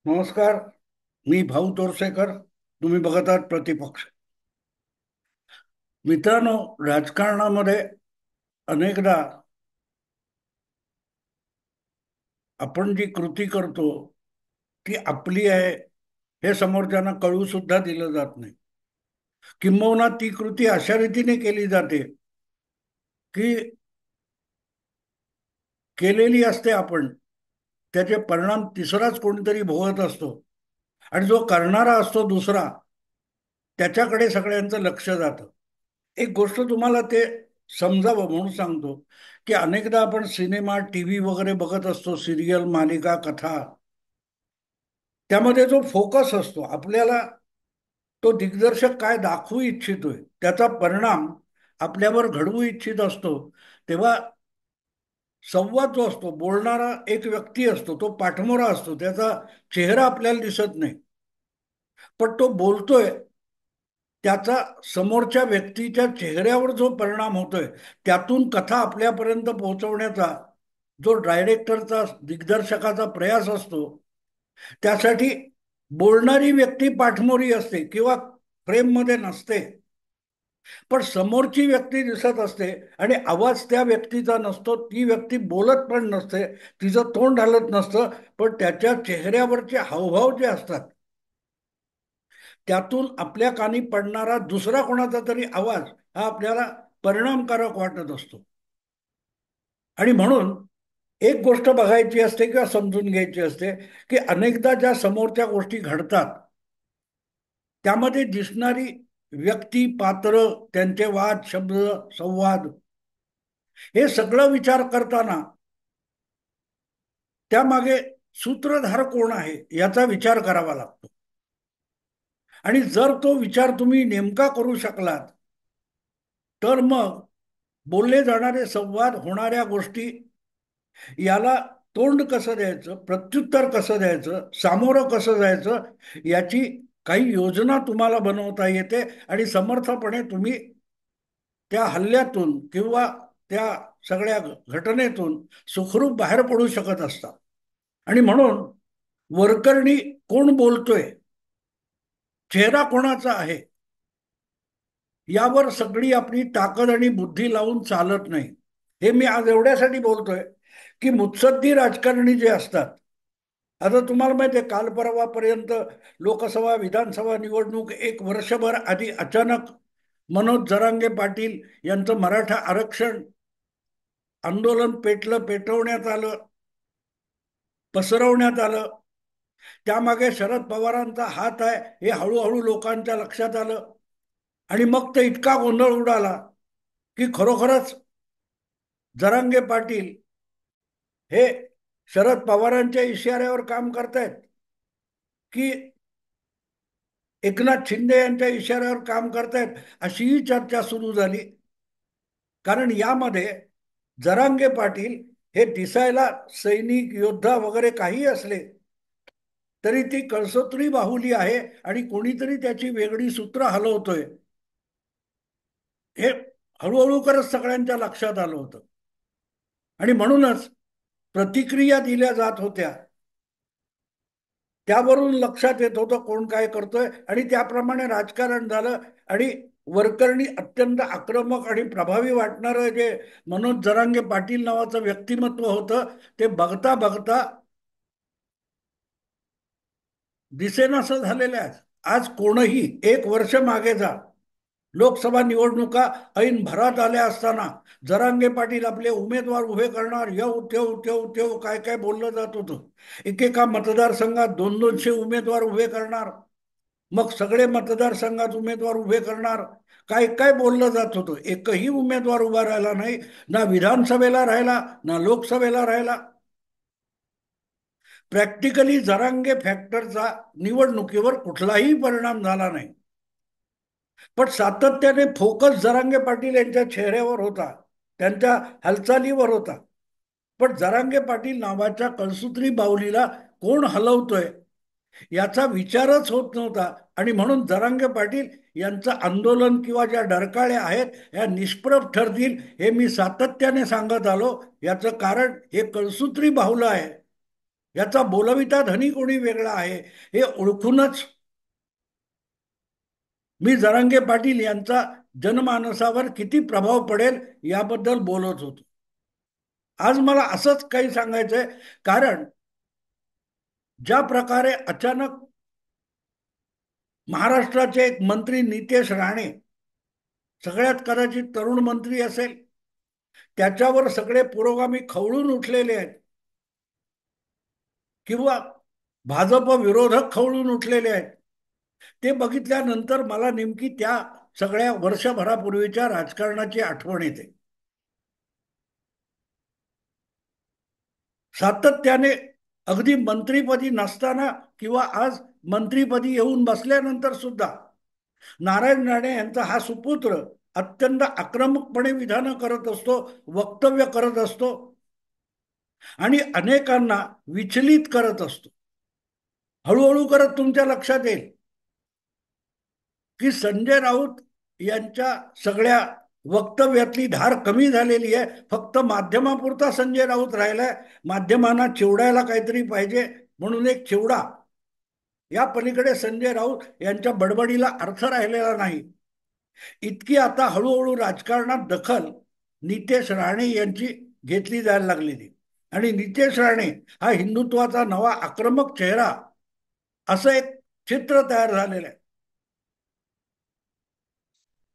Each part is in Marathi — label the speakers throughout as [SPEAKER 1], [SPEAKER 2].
[SPEAKER 1] नमस्कार. मी भाऊ तोरसेकर. तुम्ही बघत आहात प्रतिपक्ष. मित्रांनो, राजकारणामध्ये अनेकदा आपण जी कृती करतो ती आपली आहे हे समोरच्यांना कळू सुद्धा दिलं जात नाही. किंबहुना ती कृती अशा रीतीने केली जाते की केलेली असते आपण, त्याचे परिणाम तिसराच कोणीतरी भोगत असतो आणि जो करणारा असतो दुसरा, त्याच्याकडे सगळ्यांचं लक्ष जातं. एक गोष्ट तुम्हाला ते समजावं म्हणून सांगतो की अनेकदा आपण सिनेमा टीव्ही वगैरे बघत असतो, सिरियल, मालिका, कथा. त्यामध्ये जो फोकस असतो आपल्याला, तो दिग्दर्शक काय दाखवू इच्छितोय त्याचा परिणाम आपल्यावर घडवू इच्छित असतो. तेव्हा संवाद जो असतो, बोलणारा एक व्यक्ती असतो, तो पाठमोरा असतो, त्याचा चेहरा आपल्याला दिसत नाही, पण तो बोलतोय. त्याचा समोरच्या व्यक्तीच्या चेहऱ्यावर जो परिणाम होतोय, त्यातून कथा आपल्यापर्यंत पोहोचवण्याचा जो डायरेक्टरचा, दिग्दर्शकाचा प्रयास असतो, त्यासाठी बोलणारी व्यक्ती पाठमोरी असते किंवा फ्रेम मध्ये नसते, पण समोरची व्यक्ती दिसत असते आणि आवाज त्या व्यक्तीचा नसतो, ती व्यक्ती बोलत पण नसते, तिचं तोंड हलत नसतं, पण त्याच्या चेहऱ्यावरचे हावभाव जे असतात, त्यातून आपल्या कानी पडणारा दुसरा कोणाचा तरी आवाज हा आपल्याला परिणामकारक वाटत असतो. आणि म्हणून एक गोष्ट बघायची असते किंवा समजून घ्यायची असते की अनेकदा ज्या समोरच्या गोष्टी घडतात, त्यामध्ये दिसणारी व्यक्ती, पात्र, त्यांचे वाद, शब्द, संवाद, हे सगळं विचार करताना त्यामागे सूत्रधार कोण आहे याचा विचार करावा लागतो. आणि जर तो विचार तुम्ही नेमका करू शकलात, तर मग बोलले जाणारे संवाद, होणाऱ्या गोष्टी, याला तोंड कसं द्यायचं, प्रत्युत्तर कसं द्यायचं, सामोरं कसं जायचं, याची काही योजना तुम्हाला बनवता येते आणि समर्थपणे तुम्ही त्या हल्ल्यातून किंवा त्या सगळ्या घटनेतून सुखरूप बाहेर पडू शकत असता. आणि म्हणून वरकरणी कोण बोलतोय, चेहरा कोणाचा आहे, यावर सगळी आपली ताकद आणि बुद्धी लावून चालत नाही. हे मी आज एवढ्यासाठी बोलतोय की मुत्सद्दी राजकारणी जे असतात, आता तुम्हाला माहिती आहे, काल परवापर्यंत लोकसभा, विधानसभा निवडणूक, एक वर्षभर आधी अचानक मनोज जरांगे पाटील यांचं मराठा आरक्षण आंदोलन पेटलं, पेटवण्यात आलं, पसरवण्यात आलं. त्यामागे शरद पवारांचा हात आहे हे हळूहळू लोकांच्या लक्षात आलं. आणि मग तर इतका गोंधळ उडाला की खरोखरच जरांगे पाटील हे शरद पवारांच्या इशाऱ्यावर काम करतायत की एकनाथ शिंदे यांच्या इशाऱ्यावर काम करतायत, अशीही चर्चा सुरू झाली. कारण यामध्ये जरांगे पाटील हे दिसायला सैनिक, योद्धा वगैरे काही असले तरी ती कळसोत्री बाहुली आहे आणि कोणीतरी त्याची वेगळी सूत्र हलवतोय, हे हळूहळू करत सगळ्यांच्या लक्षात आलं होतं. आणि म्हणूनच प्रतिक्रिया दिल्या जात होत्या, त्यावरून लक्षात येत होतं कोण काय करतोय, आणि त्याप्रमाणे राजकारण झालं. आणि वरकरणी अत्यंत आक्रमक आणि प्रभावी वाटणारं जे मनोज जरांगे पाटील नावाचं व्यक्तिमत्व होतं, ते बघता बघता दिसेनासं झालेलं आहे. आज कोणही एक वर्ष मागे जा, लोकसभा निवडणुका ऐन भरात आल्या असताना जरांगे पाटील आपले उमेदवार उभे करणार, येऊ तेव तेव तेव काय काय बोललं जात होतं. एकेका मतदारसंघात दोन दोनशे उमेदवार उभे करणार, मग सगळे मतदारसंघात उमेदवार उभे करणार, काय काय बोललं जात होतं. एकही उमेदवार उभा राहिला नाही, ना विधानसभेला राहिला ना लोकसभेला राहिला. प्रॅक्टिकली जरांगे फॅक्टरचा निवडणुकीवर कुठलाही परिणाम झाला नाही. पण सातत्याने फोकस जरांगे पाटील यांच्या चेहऱ्यावर होता, त्यांच्या हालचालीवर होता. पण जरांगे पाटील नावाच्या कळसूत्री बाहुलीला कोण हलवतोय याचा विचारच होत नव्हता. आणि म्हणून जरांगे पाटील यांचं आंदोलन किंवा ज्या डरकाळ्या आहेत ह्या निष्प्रभ ठरतील, हे मी सातत्याने सांगत आलो. याचं कारण हे कळसूत्री बाहुलं आहे. याचा बोलविता धनी कोणी वेगळा आहे हे ओळखूनच मी जरांगे पाटील यांचा जनमानसावर किती प्रभाव पडेल याबद्दल बोलत होतो. आज मला असंच काही सांगायचंय, कारण ज्या प्रकारे अचानक महाराष्ट्राचे एक मंत्री नितेश राणे, सगळ्यात कदाचित तरुण मंत्री असेल, त्याच्यावर सगळे पुरोगामी खवळून उठलेले आहेत, किंवा भाजप विरोधक खवळून उठलेले आहेत, ते बघितल्यानंतर मला नेमकी त्या सगळ्या वर्षभरापूर्वीच्या राजकारणाची आठवण येते. सातत्याने अगदी मंत्रीपदी नसताना किंवा आज मंत्रीपदी येऊन बसल्यानंतर सुद्धा नारायण राणे यांचा हा सुपुत्र अत्यंत आक्रमकपणे विधानं करत असतो, वक्तव्य करत असतो आणि अनेकांना विचलित करत असतो. हळूहळू करत तुमच्या लक्षात येईल की संजय राऊत यांच्या सगळ्या वक्तव्यातली धार कमी झालेली आहे. फक्त माध्यमापुरता संजय राऊत राहिलाय. माध्यमांना चिवडायला काहीतरी पाहिजे म्हणून एक चिवडा. या पलीकडे संजय राऊत यांच्या बडबडीला अर्थ राहिलेला नाही. इतकी आता हळूहळू राजकारणात दखल नितेश राणे यांची घेतली जायला लागलेली, आणि नितेश राणे हा हिंदुत्वाचा नवा आक्रमक चेहरा असं एक चित्र तयार झालेलं आहे.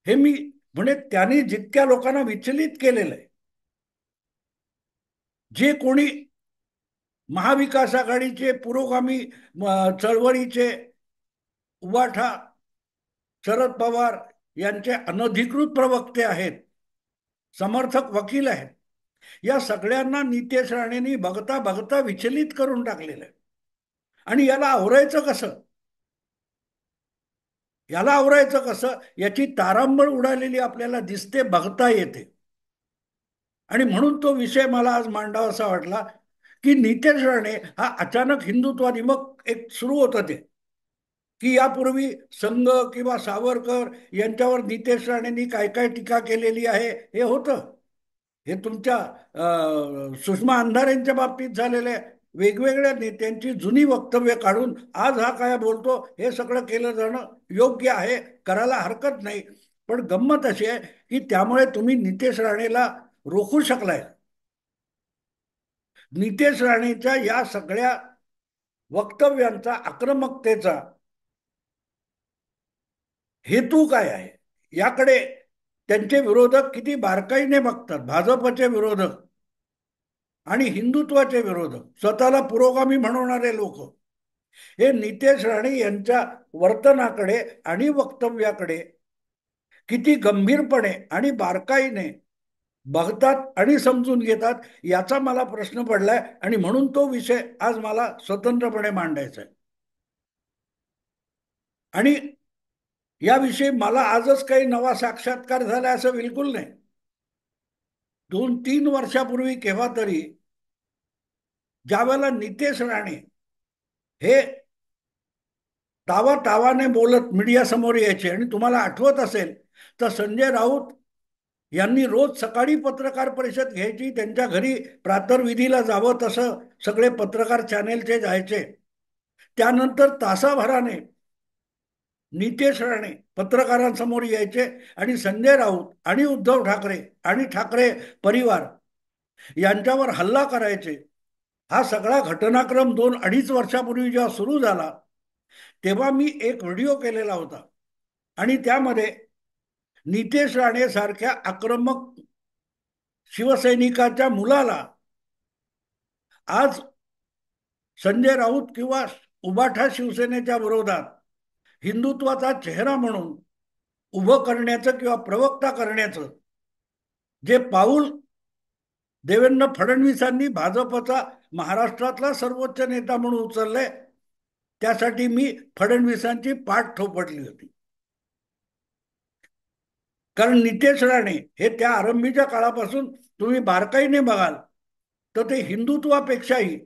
[SPEAKER 1] हे मी म्हणे त्यांनी जितक्या लोकांना विचलित केलेलं आहे, जे कोणी महाविकास आघाडीचे पुरोगामी चळवळीचे उबाठा शरद पवार यांचे अनधिकृत प्रवक्ते आहेत, समर्थक वकील आहेत, या सगळ्यांना नितेश राणेंनी बघता बघता विचलित करून टाकलेलं आहे. आणि याला आवरायचं कसं याची तारांबळ उडालेली आपल्याला दिसते, बघता येते. आणि म्हणून तो विषय मला आज मांडावासा वाटला की नितेश राणे हा अचानक हिंदुत्वादी, मग एक सुरू होतं ते की यापूर्वी संघ किंवा सावरकर यांच्यावर नितेश राणेंनी काय काय टीका केलेली आहे हे होतं. हे तुमच्या सुषमा अंधारेंच्या बाबतीत झालेले वेगवेगळ्या नेत्यांची जुनी वक्तव्य काढून आज हा काय बोलतो हे सगळं केलं जाणं योग्य आहे, करायला हरकत नाही. पण गंमत अशी आहे की त्यामुळे तुम्ही नितेश राणेला रोखू शकलाय. नितेश राणेच्या या सगळ्या वक्तव्यांचा, आक्रमकतेचा हेतू काय आहे याकडे त्यांचे विरोधक किती बारकाईने बघतात. भाजपचे विरोधक आणि हिंदुत्वाचे विरोधक, स्वतःला पुरोगामी म्हणवणारे लोक, हे नितेश राणे यांच्या वर्तनाकडे आणि वक्तव्याकडे किती गंभीरपणे आणि बारकाईने बघतात आणि समजून घेतात याचा मला प्रश्न पडलाय. आणि म्हणून तो विषय आज मला स्वतंत्रपणे मांडायचा आहे. आणि याविषयी मला आजच काही नवा साक्षात्कार झाला असं बिलकुल नाही. 2-3 वर्षापूर्वी केव्हा तरी ज्यावेळेला नितेश राणे हे तावाने बोलत मीडिया समोर यायचे, आणि तुम्हाला आठवत असेल तर संजय राऊत यांनी रोज सकाळी पत्रकार परिषद घ्यायची, त्यांच्या घरी प्रातर्विधीला जावं तसं सगळे पत्रकार चॅनेलचे जायचे. त्यानंतर तासाभराने नितेश राणे पत्रकारांसमोर यायचे आणि संजय राऊत आणि उद्धव ठाकरे आणि ठाकरे परिवार यांच्यावर हल्ला करायचे. हा सगळा घटनाक्रम 2-2.5 वर्षापूर्वी जेव्हा सुरू झाला तेव्हा मी एक व्हिडिओ केलेला होता, आणि त्यामध्ये नितेश राणे सारख्या आक्रमक शिवसैनिकाच्या मुलाला आज संजय राऊत किंवा उबाठा शिवसेनेच्या विरोधात हिंदुत्वाचा चेहरा म्हणून उभं करण्याचं किंवा प्रवक्ता करण्याचं जे पाऊल देवेंद्र फडणवीसांनी भाजपचा महाराष्ट्रातला सर्वोच्च नेता म्हणून उचललंय, त्यासाठी मी फडणवीसांची पाठ थोपटली होती. कारण नितेश राणे हे त्या आरंभीच्या काळापासून तुम्ही बारकाईने बघाल तर ते हिंदुत्वापेक्षाही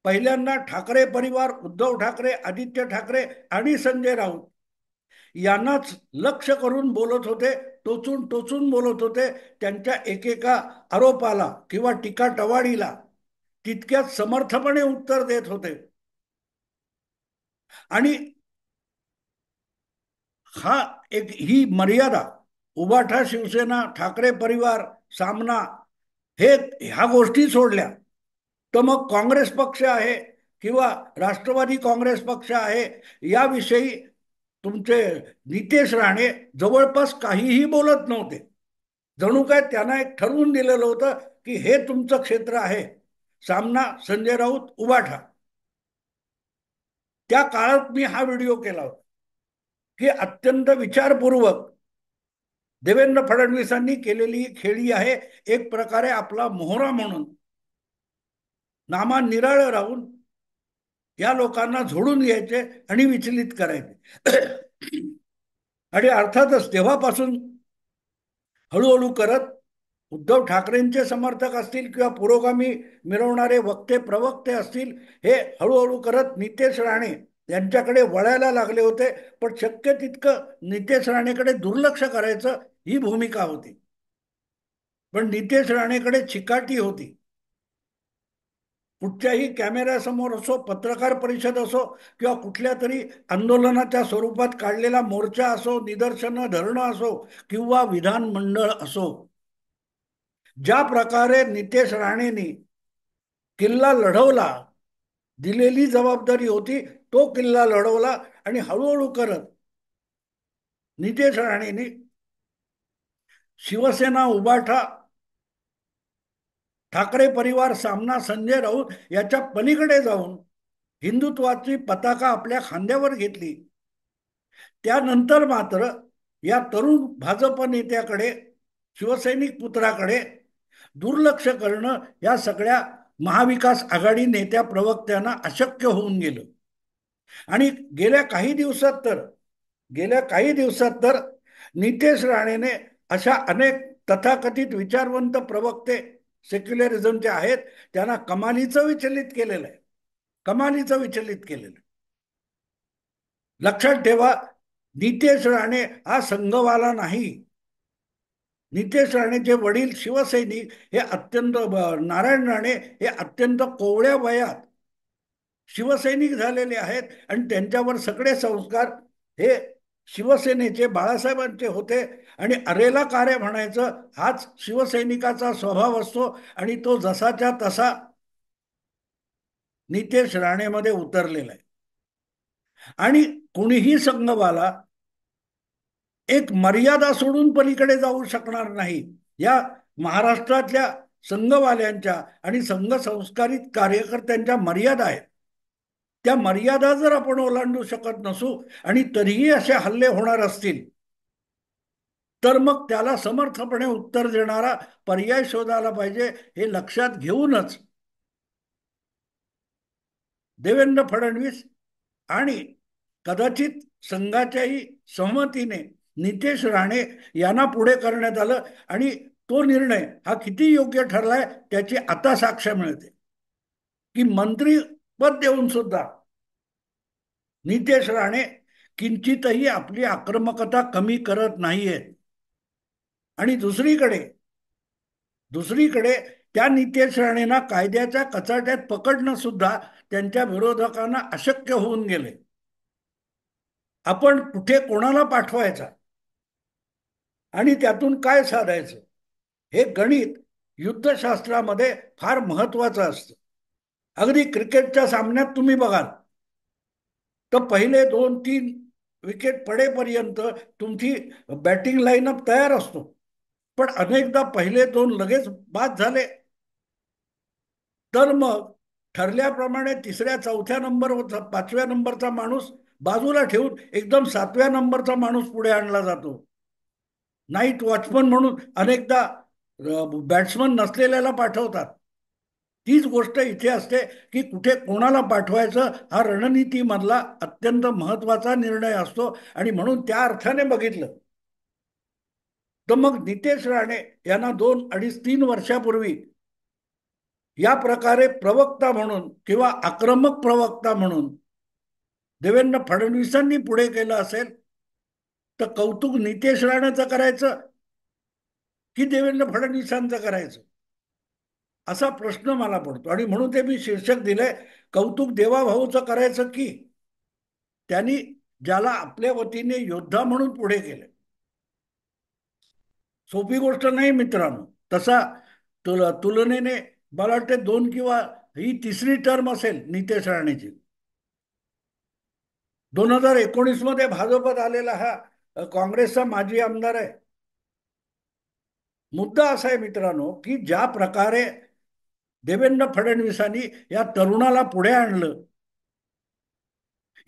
[SPEAKER 1] पहिल्यांदा ठाकरे परिवार, उद्धव ठाकरे, आदित्य ठाकरे आणि संजय राऊत यांनाच लक्ष करून बोलत होते, टोचून टोचून बोलत होते. त्यांच्या एकेका आरोपाला किंवा टीका टवाळीला तितक्याच समर्थपणे उत्तर देत होते. आणि हा एक ही मर्यादा, उभाठा शिवसेना, ठाकरे परिवार, सामना, हे ह्या गोष्टी सोडल्या तर मग काँग्रेस पक्ष आहे किंवा राष्ट्रवादी काँग्रेस पक्ष आहे, याविषयी तुमचे नितेश राणे जवळपास काहीही बोलत नव्हते. जणू काय त्यांना एक ठरवून दिलेलं होतं की हे तुमचं क्षेत्र आहे. सामना, संजय राऊत, उबाठा. त्या काळात मी हा व्हिडिओ केला होता की अत्यंत विचारपूर्वक देवेंद्र फडणवीसांनी केलेली खेळी आहे. एक प्रकारे आपला मोहरा म्हणून नामा निराळ राहून या लोकांना झोडून घ्यायचे आणि विचलित करायचे. आणि अर्थातच तेव्हापासून हळूहळू करत उद्धव ठाकरेंचे समर्थक असतील किंवा पुरोगामी मिरवणारे वक्ते प्रवक्ते असतील, हे हळूहळू करत नितेश राणे यांच्याकडे वळायला लागले होते. पण शक्य तितकं नितेश राणेकडे दुर्लक्ष करायचं ही भूमिका होती. पण नितेश राणेकडे चिकाटी होती. कुठच्याही कॅमेऱ्यासमोर असो, पत्रकार परिषद असो, किंवा कुठल्या तरी आंदोलनाच्या स्वरूपात काढलेला मोर्चा असो, निदर्शनं, धरणं असो, किंवा विधानमंडळ असो, ज्या प्रकारे नितेश राणेंनी किल्ला लढवला, दिलेली जबाबदारी होती, तो किल्ला लढवला. आणि हळूहळू करत नितेश राणेंनी शिवसेना, उबाठा, ठाकरे परिवार, सामना, संजय राऊत याच्या पलीकडे जाऊन हिंदुत्वाची पताका आपल्या खांद्यावर घेतली. त्यानंतर मात्र या तरुण भाजप नेत्याकडे, शिवसैनिक पुत्राकडे दुर्लक्ष करणं या सगळ्या महाविकास आघाडी नेत्या प्रवक्त्यांना अशक्य होऊन गेलं. आणि गेल्या काही दिवसात तर नितेश राणेने अशा अनेक तथाकथित विचारवंत प्रवक्ते सेक्युलरिझमचे आहेत, त्यांना कमालीचं विचलित केलेलं आहे. कमालीचं विचलित केलेलं. लक्षात ठेवा, नितेश राणे हा संघवाला नाही. नितेश राणेचे वडील शिवसैनिक हे अत्यंत, नारायण राणे हे अत्यंत कोवळ्या वयात शिवसैनिक झालेले आहेत. आणि त्यांच्यावर सगळे संस्कार हे शिवसेनेचे, बाळासाहेबांचे होते. आणि अरेला कार्य म्हणायचं हाच शिवसैनिकाचा स्वभाव असतो. आणि तो जसाच्या तसा नितेश राणेमध्ये उतरलेला आहे. आणि कुणीही संघवाला एक मर्यादा सोडून पलीकडे जाऊ शकणार नाही. या महाराष्ट्रातल्या संघवाल्यांच्या आणि संघ संस्कारित कार्यकर्त्यांच्या मर्यादा आहेत. त्या मर्यादा जर आपण ओलांडू शकत नसू आणि तरीही असे हल्ले होणार असतील, तर मग त्याला समर्थपणे उत्तर देणारा पर्याय शोधायला पाहिजे. हे लक्षात घेऊनच देवेंद्र फडणवीस आणि कदाचित संघाच्याही सहमतीने नितेश राणे यांना पुढे करण्यात आलं. आणि तो निर्णय हा किती योग्य ठरलाय त्याची आता साक्ष मिळते की मंत्री पद देऊन सुद्धा नितेश राणे किंचितही आपली आक्रमकता कमी करत नाहीयेत. आणि दुसरीकडे त्या नितेश राणेंना कायद्याच्या कचाट्यात पकडणं सुद्धा त्यांच्या विरोधकांना अशक्य होऊन गेले. आपण कुठे कोणाला पाठवायचा आणि त्यातून काय साधायचं, हे गणित युद्धशास्त्रामध्ये फार महत्वाचं असतं. अगदी क्रिकेटच्या सामन्यात तुम्ही बघाल तर पहिले 2-3 विकेट पडेपर्यंत तुमची बॅटिंग लाईनअप तयार असतो. पण अनेकदा पहिले 2 लगेच बाद झाले तर मग ठरल्याप्रमाणे तिसऱ्या, चौथ्या नंबर, 5व्या नंबरचा माणूस बाजूला ठेवून एकदम 7व्या नंबरचा माणूस पुढे आणला जातो. नाईट वॉचमन म्हणून अनेकदा बॅट्समन नसलेल्याला पाठवतात. तीच गोष्ट इथे असते की कुठे कोणाला पाठवायचं हा रणनीतीमधला अत्यंत महत्वाचा निर्णय असतो. आणि म्हणून त्या अर्थाने बघितलं तर मग नितेश राणे यांना 2-2.5-3 वर्षापूर्वी या प्रकारे प्रवक्ता म्हणून किंवा आक्रमक प्रवक्ता म्हणून देवेंद्र फडणवीसांनी पुढे केलं असेल तर कौतुक नितेश राणेचं करायचं की देवेंद्र फडणवीसांचं करायचं? असा प्रश्न मला पडतो. आणि म्हणून ते मी शीर्षक दिलंय, कौतुक देवाभाऊचं करायचं की त्यांनी ज्याला आपल्या वतीने योद्धा म्हणून पुढे केले. सोपी गोष्ट नाही मित्रांनो. तसा तुलनेने मला वाटते दोन किंवा ही तिसरी टर्म असेल नितेश राणेची. 2019 मध्ये भाजपात आलेला हा काँग्रेसचा माजी आमदार आहे. मुद्दा असा आहे मित्रांनो, की ज्या प्रकारे देवेंद्र फडणवीसांनी या तरुणाला पुढे आणलं,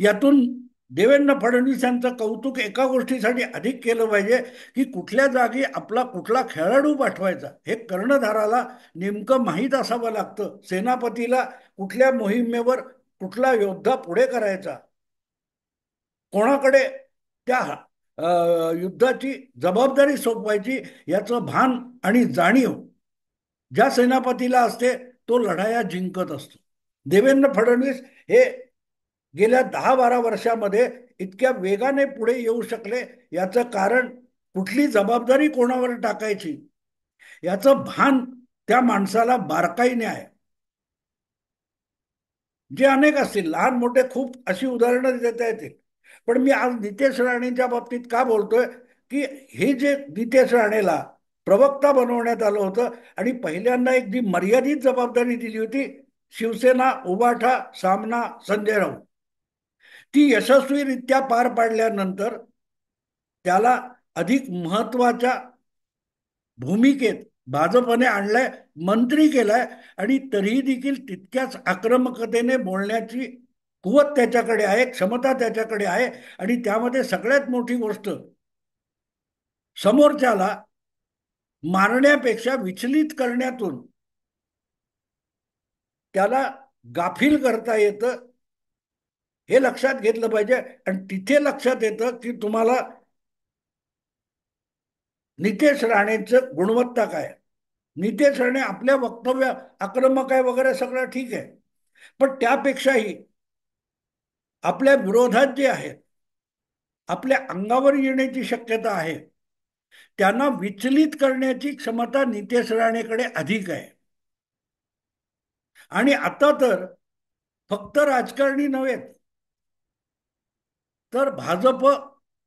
[SPEAKER 1] यातून देवेंद्र फडणवीस यांचं कौतुक एका गोष्टीसाठी अधिक केलं पाहिजे, की कुठल्या जागी आपला कुठला खेळाडू पाठवायचा हे कर्णधाराला नेमकं माहीत असावं लागतं. सेनापतीला कुठल्या मोहिमेवर कुठला योद्धा पुढे करायचा, कोणाकडे त्या युद्धाची जबाबदारी सोपवायची, याचं भान आणि जाणीव ज्या सेनापतीला असते तो लढाया जिंकत असतो. देवेंद्र फडणवीस हे गेल्या 10-12 वर्षामध्ये इतक्या वेगाने पुढे येऊ शकले, याचं कारण कुठली जबाबदारी कोणावर टाकायची याचं भान त्या माणसाला बारकाईने आहे. जे अनेक असतील, लहान मोठे खूप अशी उदाहरणं देता येतील. पण मी आज नितेश राणेंच्या बाबतीत का बोलतोय, की हे जे नितेश राणेला प्रवक्ता बनवण्यात आलं होतं आणि पहिल्यांदा एक जी मर्यादित जबाबदारी दिली होती, शिवसेना उभाठा सामना संजय राऊत, ती यशस्वीरित्या पार पाडल्यानंतर त्याला अधिक महत्वाच्या भूमिकेत भाजपने आणलाय, मंत्री केलाय. आणि तरीही देखील तितक्याच आक्रमकतेने बोलण्याची कुवत त्याच्याकडे आहे, क्षमता त्याच्याकडे आहे. आणि त्यामध्ये सगळ्यात मोठी गोष्ट, समोरच्याला मारण्यापेक्षा विचलित करण्यातून त्याला गाफील करता येतं, हे लक्षात घेतलं पाहिजे. आणि तिथे लक्षात येतं की तुम्हाला नितेश राणेंचं गुणवत्ता काय. नितेश राणे आपल्या वक्तव्य आक्रमक आहे वगैरे सगळं ठीक आहे, पण त्यापेक्षाही आपल्या विरोधात जे आहेत, आपल्या अंगावर येण्याची शक्यता आहे, त्यांना विचलित करण्याची क्षमता नितेश राणेकडे अधिक आहे. आणि आता तर फक्त राजकारणी नव्हे, तर भाजप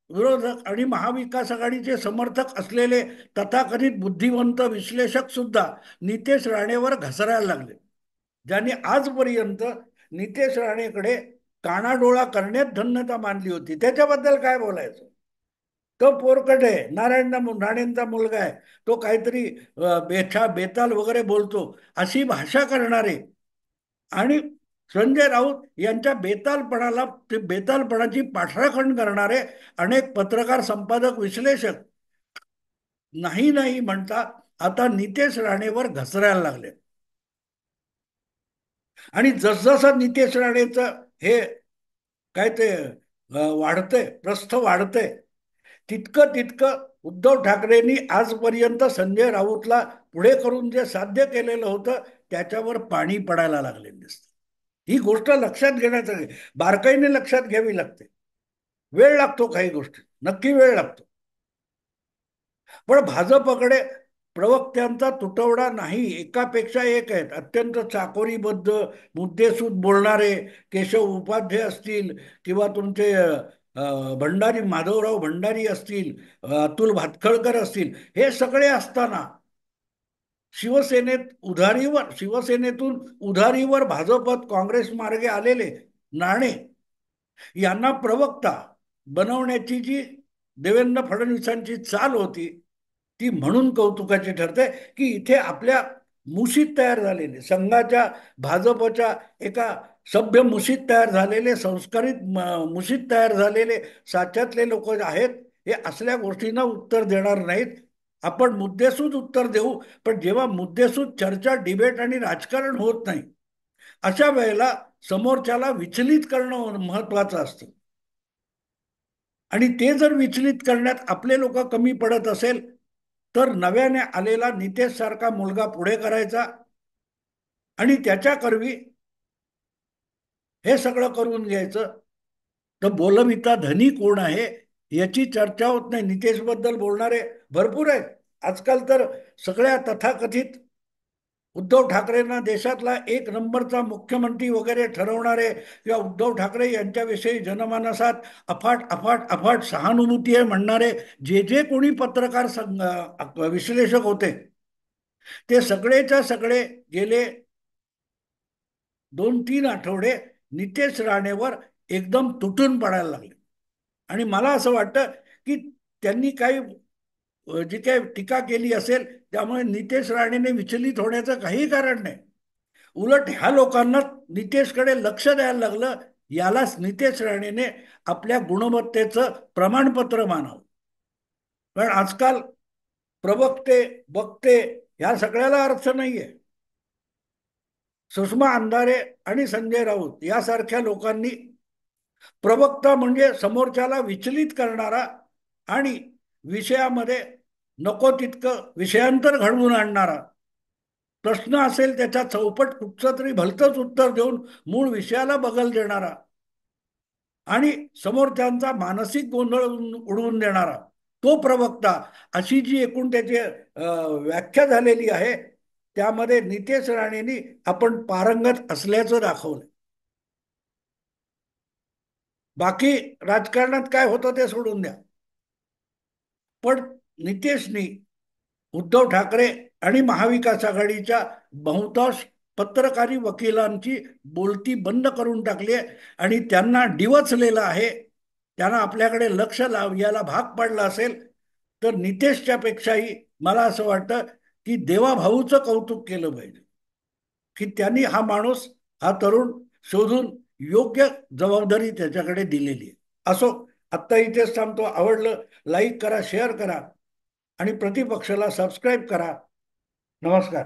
[SPEAKER 1] विरोधक आणि महाविकास आघाडीचे समर्थक असलेले तथाकथित बुद्धिवंत विश्लेषक सुद्धा नितेश राणेवर घसरायला लागले. ज्यांनी आजपर्यंत नितेश राणेकडे कानाडोळा करण्यात धन्यता मानली होती, त्याच्याबद्दल काय बोलायचं. तो पोरकट आहे, राणेंचा मुलगा आहे, तो काहीतरी बेताल वगैरे बोलतो, अशी भाषा करणारे आणि संजय राऊत यांच्या बेतालपणाची पाठराखण करणारे अनेक पत्रकार, संपादक, विश्लेषक नाही नाही म्हणता आता नितेश राणेवर घसरायला लागले. आणि जसजसं नितेश राणेचं हे काय ते वाढतंय, प्रस्थ वाढतंय, तितकं तितकं उद्धव ठाकरेंनी आजपर्यंत संजय राऊतला पुढे करून जे साध्य केलेलं होतं त्याच्यावर पाणी पडायला लागले दिसतं. ही गोष्ट लक्षात घेण्याचं, बारकाईने लक्षात घ्यावी लागते. वेळ लागतो, काही गोष्टी नक्की वेळ लागतो. पण भाजपकडे प्रवक्त्यांचा तुटवडा नाही, एकापेक्षा एक आहेत. अत्यंत चाकोरीबद्ध, मुद्देसूद बोलणारे केशव उपाध्ये असतील किंवा तुमचे भंडारी, माधवराव भंडारी असतील, अतुल भातखळकर असतील, हे सगळे असताना शिवसेनेतून उधारीवर भाजपात काँग्रेस मार्गे आलेले नाणे यांना प्रवक्ता बनवण्याची जी देवेंद्र फडणवीसांची चाल होती, ती म्हणून कौतुकाची ठरते, की इथे आपल्या मुशीत तयार झालेले, संघाच्या भाजपच्या एका सभ्य मुशीत तयार झालेले, संस्कारित मुशीत तयार झालेले साच्यातले लोक आहेत. हे असल्या गोष्टींना उत्तर देणार नाहीत. आपण मुद्देसूद उत्तर देऊ, पण जेव्हा मुद्देसूद चर्चा, डिबेट आणि राजकारण होत नाही, अशा वेळेला समोरच्याला विचलित करणं महत्वाचं असतं. आणि ते जर विचलित करण्यात आपले लोक कमी पडत असेल, तर नव्याने आलेला नितेश सारखा मुलगा पुढे करायचा आणि त्याच्या करवी हे सगळं करून घ्यायचं. तर बोलविता धनी कोण आहे याची चर्चा होत नाही. नितेश बद्दल बोलणारे भरपूर आहेत आजकाल. तर सगळ्या तथाकथित उद्धव ठाकरेंना देशातला एक नंबरचा मुख्यमंत्री वगैरे ठरवणारे किंवा उद्धव ठाकरे यांच्याविषयी जनमानसात अफाट अफाट अफाट सहानुभूती आहे म्हणणारे जे जे कोणी पत्रकार विश्लेषक होते, ते सगळेच्या सगळे गेले 2-3 आठवडे नितेश राणेवर एकदम तुटून पडायला लागले. आणि मला असं वाटतं की त्यांनी काही जी काही टीका केली असेल त्यामुळे नितेश राणेने विचलित होण्याचं काही कारण नाही. उलट ह्या लोकांना नितेशकडे लक्ष द्यायला लागलं, यालाच नितेश राणेने आपल्या गुणवत्तेचं प्रमाणपत्र मानावं. कारण आजकाल प्रवक्ते बघते ह्या सगळ्याला अर्थ नाहीये. सुषमा अंधारे आणि संजय राऊत यासारख्या लोकांनी, प्रवक्ता म्हणजे समोरच्याला विचलित करणारा आणि विषयामध्ये नको तितकं विषयांतर घडवून आणणारा, प्रश्न असेल त्याच्या चौपट कुठचं तरी भलतंच उत्तर देऊन मूळ विषयाला बगल देणारा आणि समोरच्यांचा मानसिक गोंधळ उडवून देणारा तो प्रवक्ता, अशी जी एकूण त्याची व्याख्या झालेली आहे, त्यामध्ये नितेश राणेंनी आपण पारंगत असल्याचं दाखवलं. बाकी राजकारणात काय होतं ते सोडून द्या, पण नितेशनी उद्धव ठाकरे आणि महाविकास आघाडीच्या बहुतांश पत्रकारी वकिलांची बोलती बंद करून टाकली आहे आणि त्यांना डिवचलेलं आहे. त्यांना आपल्याकडे लक्ष याला भाग पडला असेल तर नितेशच्या पेक्षाही मला असं वाटतं की देवाभाऊचं कौतुक केलं पाहिजे की त्यांनी हा माणूस, हा तरुण शोधून योग्य जबाबदारी त्याच्याकडे दिलेली आहे. असो, आत्ता इथेच थांबतो. आवडलं लाईक करा, शेअर करा आणि प्रतिपक्षाला सबस्क्राईब करा. नमस्कार.